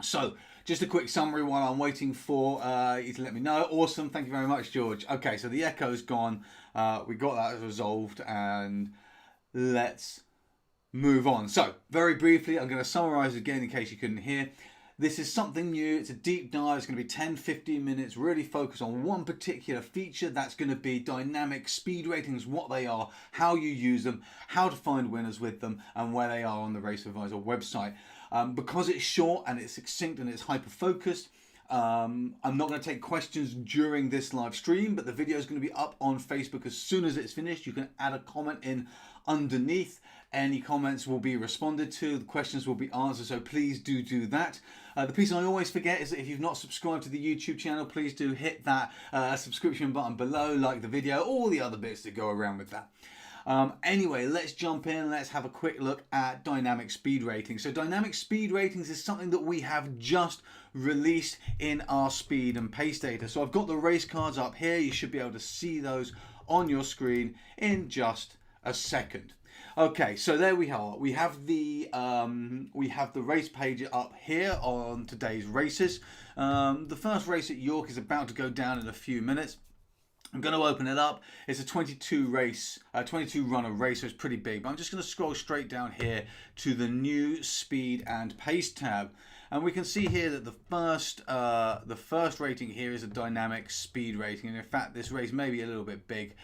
So, just a quick summary while I'm waiting for you to let me know. Awesome, thank you very much, George. Okay, so the echo's gone. We got that resolved, and let's move on. So, very briefly, I'm going to summarize again in case you couldn't hear. This is something new. It's a deep dive. It's going to be 10-15 minutes, really focus on one particular feature. That's going to be dynamic speed ratings, what they are, how you use them, how to find winners with them, and where they are on the Race Advisor website. Because it's short and it's succinct and it's hyper-focused, I'm not going to take questions during this live stream, but the video is going to be up on Facebook as soon as it's finished. You can add a comment in underneath. Any comments will be responded to. The questions will be answered, so please do that. The piece I always forget is that if you've not subscribed to the YouTube channel, please do hit that subscription button below, like the video, all the other bits that go around with that. Anyway, let's jump in. Let's have a quick look at dynamic speed ratings. So dynamic speed ratings is something that we have just released in our speed and pace data. So I've got the race cards up here. You should be able to see those on your screen in just a second. Okay, so there we are. We have the race page up here on today's races. The first race at York is about to go down in a few minutes. I'm going to open it up. It's a 22 runner race, so it's pretty big. But I'm just going to scroll straight down here to the new speed and pace tab. And we can see here that the first rating here is a dynamic speed rating. And in fact, this race may be a little bit big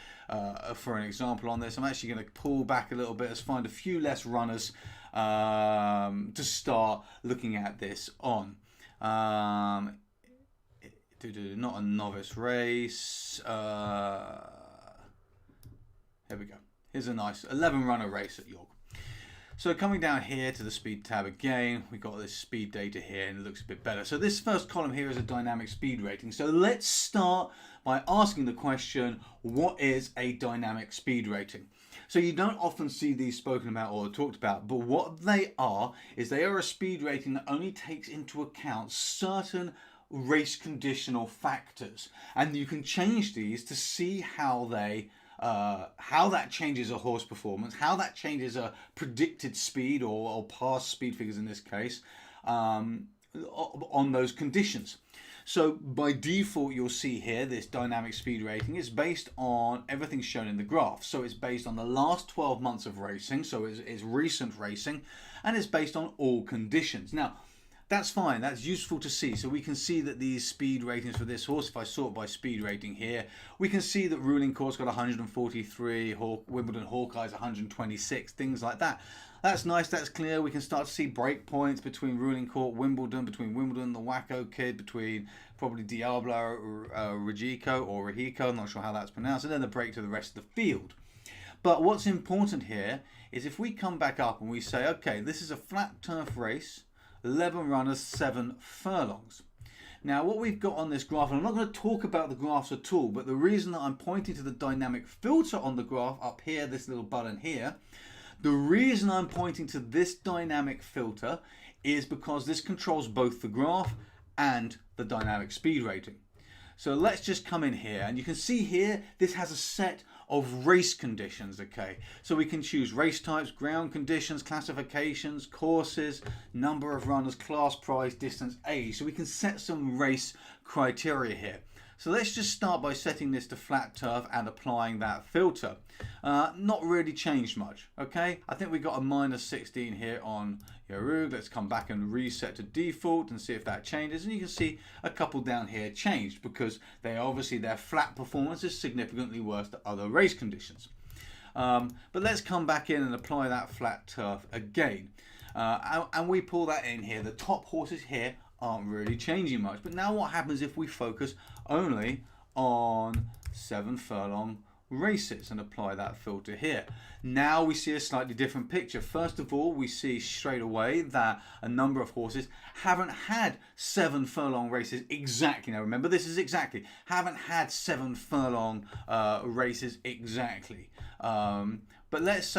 for an example on this. I'm actually going to pull back a little bit. Let's find a few less runners to start looking at this on. Not a novice race. Here we go. Here's a nice 11 runner race at York. So coming down here to the speed tab again, we've got this speed data here and it looks a bit better. So this first column here is a dynamic speed rating. So let's start by asking the question, what is a dynamic speed rating? So you don't often see these spoken about or talked about, but what they are is they are a speed rating that only takes into account certain race conditional factors, and you can change these to see how that changes a horse performance, how that changes a predicted speed or past speed figures in this case, on those conditions. So by default, you'll see here this dynamic speed rating is based on everything shown in the graph. So it's based on the last 12 months of racing, so it's recent racing, and it's based on all conditions. Now, that's fine, that's useful to see. So we can see that these speed ratings for this horse, if I sort by speed rating here, we can see that Ruling Court's got 143, Wimbledon Hawkeye's 126, things like that. That's nice, that's clear. We can start to see break points between Ruling Court, Wimbledon, between Wimbledon, the Wacko Kid, between probably Diablo, Regiko, I'm not sure how that's pronounced, and then the break to the rest of the field. But what's important here is if we come back up and we say, okay, this is a flat turf race, 11 runners, 7 furlongs. Now what we've got on this graph, and I'm not going to talk about the graphs at all, but the reason that I'm pointing to the dynamic filter on the graph up here, this little button here, the reason I'm pointing to this dynamic filter is because this controls both the graph and the dynamic speed rating. So let's just come in here, and you can see here this has a set of race conditions, okay? So we can choose race types, ground conditions, classifications, courses, number of runners, class, prize, distance, age. So we can set some race criteria here. So let's just start by setting this to flat turf and applying that filter. Not really changed much, okay? I think we got a -16 here on Yorug. Let's come back and reset to default and see if that changes. And you can see a couple down here changed because their flat performance is significantly worse to other race conditions. But let's come back in and apply that flat turf again. And we pull that in here. The top horses here aren't really changing much. But now what happens if we focus only on 7 furlong races and apply that filter here? Now we see a slightly different picture. First of all, we see straight away that a number of horses haven't had 7 furlong races exactly. Now remember, this is exactly. Haven't had 7 furlong races exactly. But let's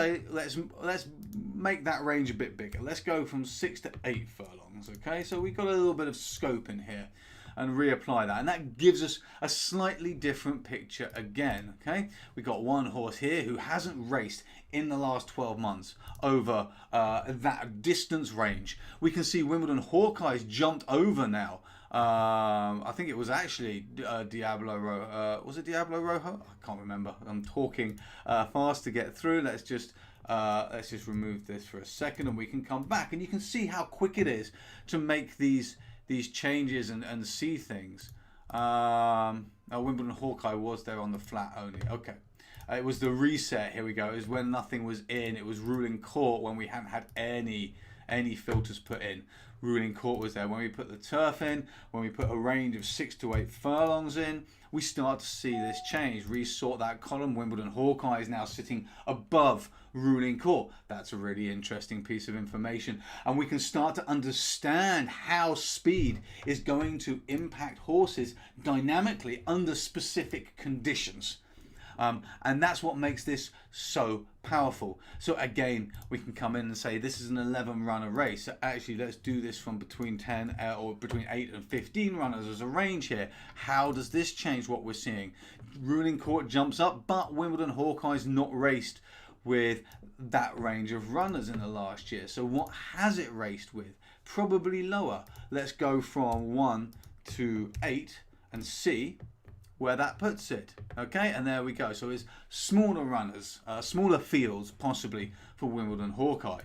make that range a bit bigger. Let's go from 6 to 8 furlongs. Okay, so we've got a little bit of scope in here. and reapply that. And that gives us a slightly different picture again, okay? We got one horse here who hasn't raced in the last 12 months over that distance range. We can see Wimbledon Hawkeye's jumped over now. I think it was actually Diablo Rojo. Was it Diablo Rojo? I can't remember. I'm talking fast to get through. Let's just remove this for a second and we can come back. And you can see how quick it is to make these changes and see things. Wimbledon Hawkeye was there on the flat only. Okay. It was the reset. Here we go. It was when nothing was in. It was ruling court when we hadn't had any filters put in. Ruling court was there when we put the turf in, when we put a range of 6 to 8 furlongs in. We start to see this change. Resort that column. Wimbledon Hawkeye is now sitting above ruling court. That's a really interesting piece of information, and we can start to understand how speed is going to impact horses dynamically under specific conditions. And that's what makes this so powerful. So again, we can come in and say this is an 11 runner race. So actually, let's do this from between 10 or between 8 and 15 runners as a range here. How does this change what we're seeing? Ruling court jumps up, but Wimbledon Hawkeye's not raced with that range of runners in the last year. So what has it raced with? Probably lower. Let's go from 1 to 8 and see where that puts it. Okay, and there we go. So it's smaller runners, smaller fields possibly for Wimbledon Hawkeye.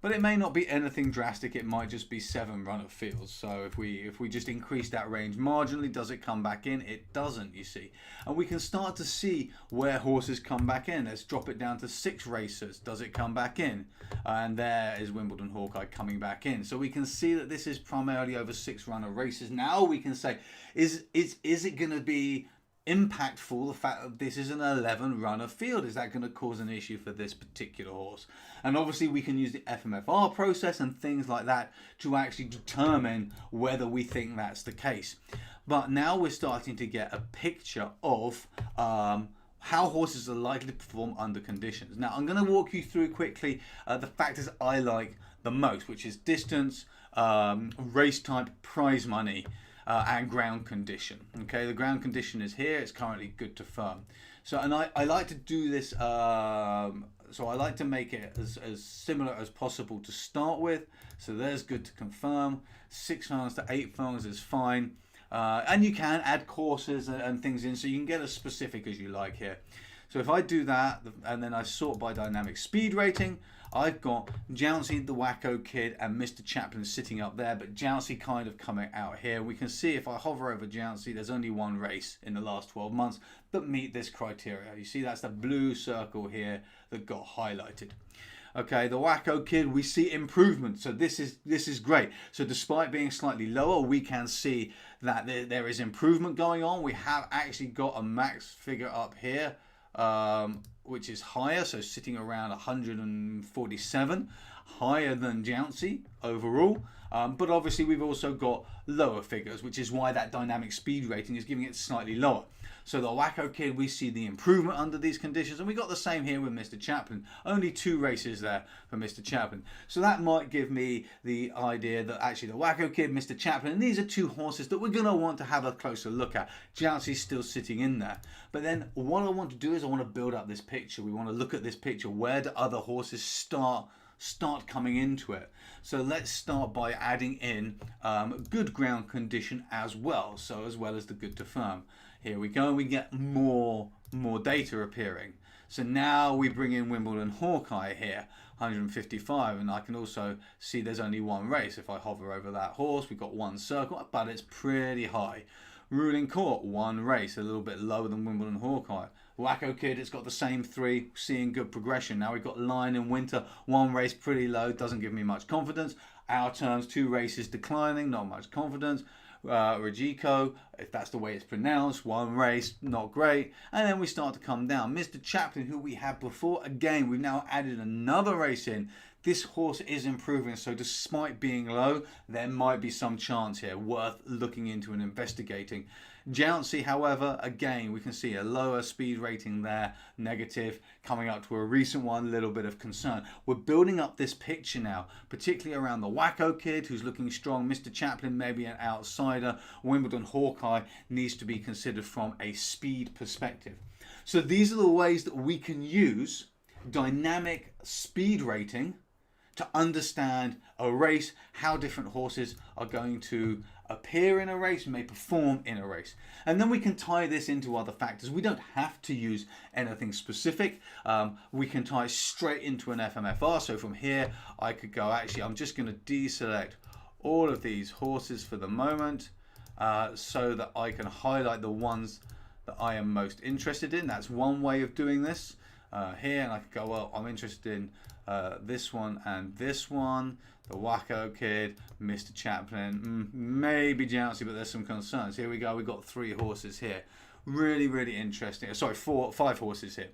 But it may not be anything drastic. It might just be 7 runner fields. So if we just increase that range marginally, does it come back in? It doesn't, you see. And we can start to see where horses come back in. Let's drop it down to 6 racers. Does it come back in? And there is Wimbledon Hawkeye coming back in. So we can see that this is primarily over 6 runner races. Now we can say, is it going to be impactful, the fact that this is an 11 runner field? Is that going to cause an issue for this particular horse? And obviously we can use the FMFR process and things like that to actually determine whether we think that's the case. But now we're starting to get a picture of how horses are likely to perform under conditions. Now I'm going to walk you through quickly the factors I like the most, which is distance, race type, prize money, and ground condition. Okay, the ground condition is here. It's currently good to firm. So, and I like to do this. So I like to make it as similar as possible to start with. So there's good to confirm. 6 furlongs to 8 furlongs is fine. And you can add courses and things in, so you can get as specific as you like here. So if I do that, and then I sort by dynamic speed rating, I've got Jouncey, the Wacko Kid, and Mr. Chaplin sitting up there, but Jouncey kind of coming out here. We can see if I hover over Jouncey, there's only 1 race in the last 12 months that meet this criteria. You see that's the blue circle here that got highlighted. Okay, the Wacko Kid, we see improvement. So this is great. So despite being slightly lower, we can see that there is improvement going on. We have actually got a max figure up here, which is higher, so sitting around 147, higher than Jouncey overall. But obviously we've also got lower figures, which is why that dynamic speed rating is giving it slightly lower. So the Wacko Kid, we see the improvement under these conditions, and we got the same here with Mr. Chaplin. Only 2 races there for Mr. Chaplin. So that might give me the idea that actually the Wacko Kid, Mr. Chaplin, and these are 2 horses that we're going to want to have a closer look at. Jouncey's still sitting in there. But then what I want to do is I want to build up this picture. We want to look at this picture. Where do other horses start coming into it? So let's start by adding in good ground condition as well. So as well as the good to firm. Here we go, we get more data appearing. So now we bring in Wimbledon Hawkeye here, 155, and I can also see there's only 1 race. If I hover over that horse, we've got 1 circle, but it's pretty high. Ruling Court, 1 race, a little bit lower than Wimbledon Hawkeye. Wacko Kid, it's got the same 3, seeing good progression. Now we've got Lion in Winter, 1 race, pretty low, doesn't give me much confidence. Our terms, 2 races declining, not much confidence. Rajiko, if that's the way it's pronounced, 1 race, not great. And then we start to come down. Mr. Chaplin, who we had before, again, we've now added another race in, this horse is improving. So despite being low, there might be some chance here worth looking into and investigating. Jouncey, however, again, we can see a lower speed rating there, negative, coming up to a recent one, little bit of concern. We're building up this picture now, particularly around the Wacko Kid, who's looking strong. Mr. Chaplin, maybe an outsider. Wimbledon Hawkeye needs to be considered from a speed perspective. So these are the ways that we can use dynamic speed rating to understand a race, how different horses are going to appear in a race, may perform in a race. And then we can tie this into other factors. We don't have to use anything specific. We can tie straight into an FMFR. So from here, I could go, actually, I'm just going to deselect all of these horses for the moment so that I can highlight the ones that I am most interested in. That's one way of doing this here. And I could go, well, I'm interested in this one and this one, the Wacko Kid, Mr. Chaplin, maybe Jouncey, but there's some concerns. Here we go, we've got 3 horses here. Really, really interesting. Sorry, 5 horses here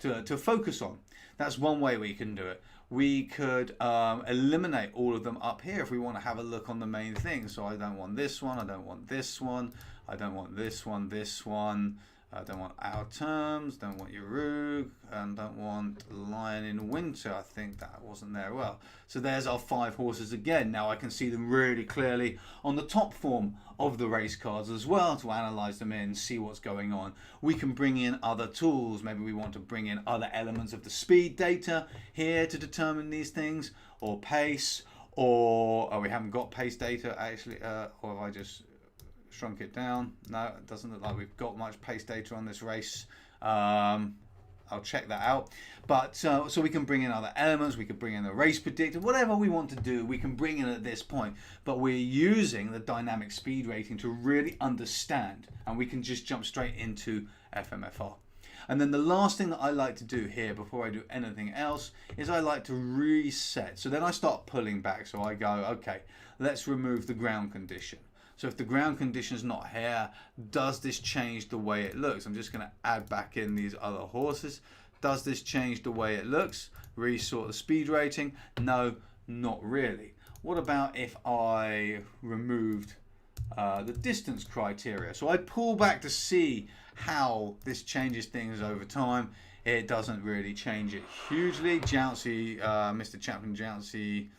to focus on. That's one way we can do it. We could eliminate all of them up here if we want to have a look on the main thing. So I don't want this one, I don't want this one, I don't want this one, I don't want Our Terms, don't want Urug, and don't want Lion in Winter. I think that wasn't there well. So there's our 5 horses again. Now I can see them really clearly on the top form of the race cards as well to analyze them in, see what's going on. We can bring in other tools. Maybe we want to bring in other elements of the speed data here to determine these things, or pace, or we haven't got pace data actually, or have I just shrunk it down? No, it doesn't look like we've got much pace data on this race. I'll check that out. But so we can bring in other elements, we can bring in the race predictor, whatever we want to do, we can bring in at this point. But we're using the dynamic speed rating to really understand, and we can just jump straight into FMFR. And then the last thing that I like to do here before I do anything else is I like to reset. So then I start pulling back. So I go, okay, let's remove the ground condition. So if the ground condition is not here, does this change the way it looks? I'm just going to add back in these other horses. Does this change the way it looks? Resort the speed rating? No, not really. What about if I removed the distance criteria? So I pull back to see how this changes things over time. It doesn't really change it hugely. Jouncey, Mr. Chaplin Jouncey,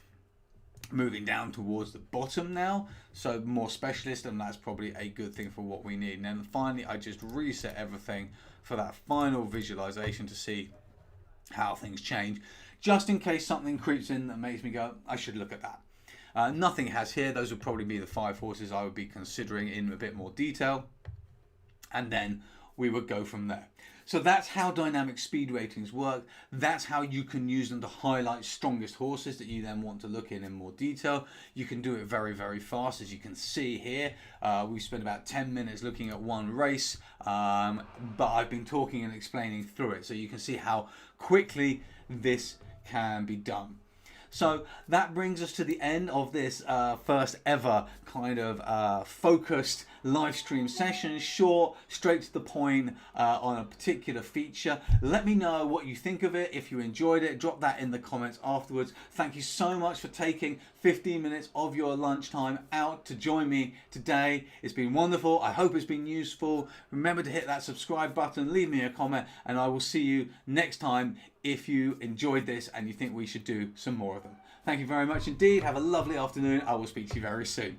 moving down towards the bottom now, so more specialist, and that's probably a good thing for what we need. And then finally I just reset everything for that final visualization to see how things change, just in case something creeps in that makes me go, I should look at that. Nothing has here. Those would probably be the 5 horses I would be considering in a bit more detail, and then we would go from there. So that's how dynamic speed ratings work. That's how you can use them to highlight strongest horses that you then want to look in more detail. You can do it very, very fast. As you can see here, we spent about 10 minutes looking at one race, but I've been talking and explaining through it. So you can see how quickly this can be done. So that brings us to the end of this first ever kind of focused live stream session. Short, straight to the point on a particular feature. Let me know what you think of it. If you enjoyed it, drop that in the comments afterwards. Thank you so much for taking 15 minutes of your lunchtime out to join me today. It's been wonderful. I hope it's been useful. Remember to hit that subscribe button, leave me a comment, and I will see you next time if you enjoyed this and you think we should do some more of them. Thank you very much indeed. Have a lovely afternoon. I will speak to you very soon.